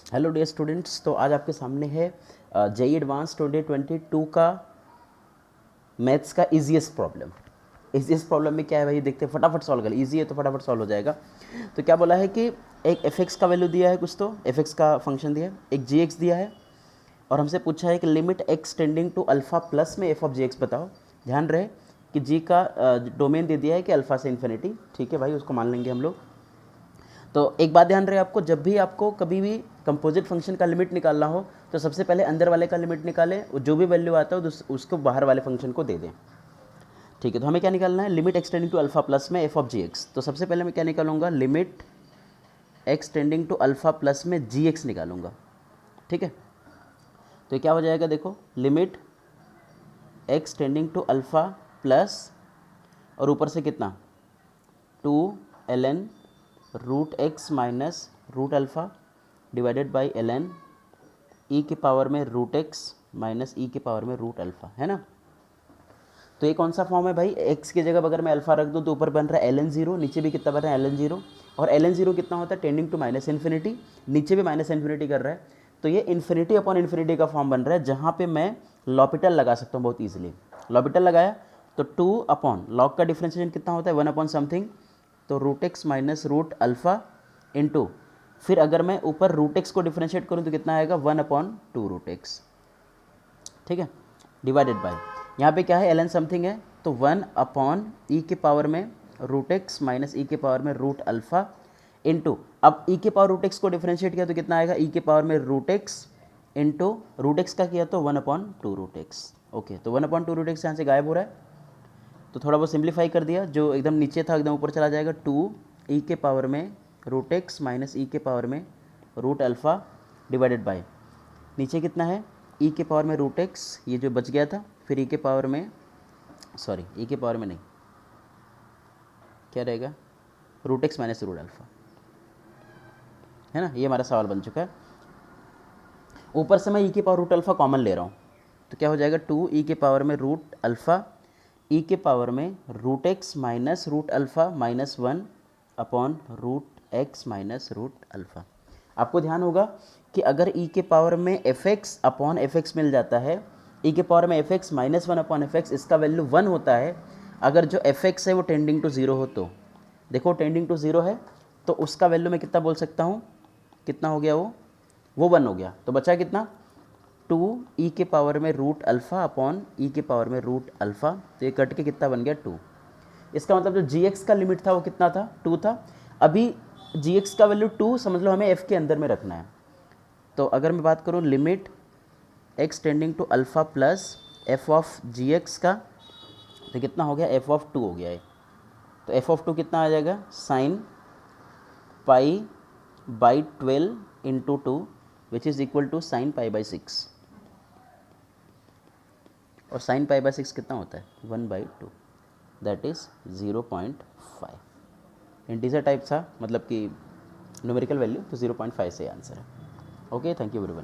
Hello dear students, तो आज आपके सामने है जेई एडवांस 2022 का मैथ्स का इजीएस्ट प्रॉब्लम। इजीएस्ट प्रॉब्लम में क्या है भाई, देखते हैं, फटाफट सॉल्व कर, इजी है तो फटाफट सॉल्व हो जाएगा। तो क्या बोला है कि एक एफ एक्स का वैल्यू दिया है, कुछ तो एफ एक्स का फंक्शन दिया है, एक जी एक्स दिया है, और हमसे पूछा है कि limit x tending to alpha plus में एफ ऑफ जी एक्स बताओ। ध्यान रहे कि जी का डोमेन दे दिया है कि अल्फा से इन्फिनिटी, ठीक है भाई, उसको मान लेंगे हम लोग। तो एक बात ध्यान रहे आपको, जब भी आपको कभी भी कंपोजिट फंक्शन का लिमिट निकालना हो तो सबसे पहले अंदर वाले का लिमिट निकालें, जो भी वैल्यू आता है उसको बाहर वाले फंक्शन को दे दें। ठीक है, तो हमें क्या निकालना है, limit x tending to alpha plus में एफ ऑफ जी एक्स। तो सबसे पहले मैं क्या निकालूंगा, limit x tending to alpha plus में जी एक्स निकालूंगा। ठीक है, तो क्या हो जाएगा, देखो, limit x tending to alpha plus और ऊपर से कितना, 2 ln root x minus root alpha divided by ln e के पावर में रूट एक्स माइनस ई के पावर में रूट अल्फ़ा, है ना। तो ये कौन सा फॉर्म है भाई, एक्स की जगह अगर मैं अल्फ़ा रख दूँ तो ऊपर बन रहा है ln ज़ीरो, नीचे भी कितना बन रहा है ln ज़ीरो, और ln ज़ीरो कितना होता है, टेंडिंग टू माइनस इन्फिनिटी, नीचे भी माइनस इन्फिनिटी कर रहा है। तो ये इन्फिनिटी अपॉन इन्फिनिटी का फॉर्म बन रहा है, जहाँ पे मैं लॉपिटल लगा सकता हूँ बहुत ईजिली। लॉपिटल लगाया तो 2 अपॉन लॉग का डिफ्रेंशिएशन कितना होता है, 1 अपॉन समथिंग, तो root x minus root alpha into, फिर अगर मैं ऊपर रूट एक्स को डिफ्रेंशिएट करूँ तो कितना आएगा, 1 अपॉन 2 रूट एक्स। ठीक है, डिवाइडेड बाय, यहाँ पे क्या है, ln समथिंग है, तो 1 अपॉन ई के पावर में रूट एक्स माइनस ई के पावर में रूट अल्फ़ा इंटू, अब ई के पावर रूट एक्स को डिफ्रेंशिएट किया तो कितना आएगा, ई के पावर में root x into root x का किया तो 1 अपॉन 2 रूट एक्स। ओके, तो 1 अपॉन 2 रूट एक्स यहाँ से गायब हो रहा है, तो थोड़ा बहुत सिंप्लीफाई कर दिया, जो एकदम नीचे था एकदम ऊपर चला जाएगा, 2 ई के पावर में रूट एक्स माइनस ई के पावर में रूट अल्फ़ा डिवाइडेड बाय, नीचे कितना है, ई के पावर में रूट एक्स, ये जो बच गया था, फिर ई के पावर में, सॉरी ई के पावर में नहीं, क्या रहेगा, root x minus root alpha, है ना। ये हमारा सवाल बन चुका है। ऊपर से मैं ई के पावर रूट अल्फ़ा कॉमन ले रहा हूँ, तो क्या हो जाएगा, 2 ई के पावर में रूट अल्फ़ा ई के पावर में root x minus root alpha minus 1 upon root x minus root alpha. आपको ध्यान होगा कि अगर ई के पावर में f x upon f x मिल जाता है, ई के पावर में f x minus 1 upon f x, इसका वैल्यू 1 होता है। अगर जो एफ एक्स है वो टेंडिंग टू ज़ीरो हो, तो देखो टेंडिंग टू ज़ीरो है, तो उसका वैल्यू मैं कितना बोल सकता हूँ, कितना हो गया वो 1 हो गया, तो बचा कितना, 2 ई के पावर में रूट अल्फ़ा अपॉन ई के पावर में रूट अल्फ़ा, तो ये कट के कितना बन गया, 2। इसका मतलब जो जी एक्स का लिमिट था वो कितना था, 2 था। अभी जी एक्स का वैल्यू 2 समझ लो हमें एफ के अंदर में रखना है। तो अगर मैं बात करूँ limit x tending to alpha plus f of g x का, तो कितना हो गया, एफ ऑफ 2 हो गया है। तो एफ ऑफ 2 कितना आ जाएगा, sine pi by 12 into 2 which is equal to sine pi by 6, और साइन पाई बाई 6 कितना होता है, 1/2, दैट इज़ 0.5। इंटीजर टाइप था, मतलब कि न्यूमेरिकल वैल्यू, तो 0.5 से आंसर है। Okay, thank you everyone.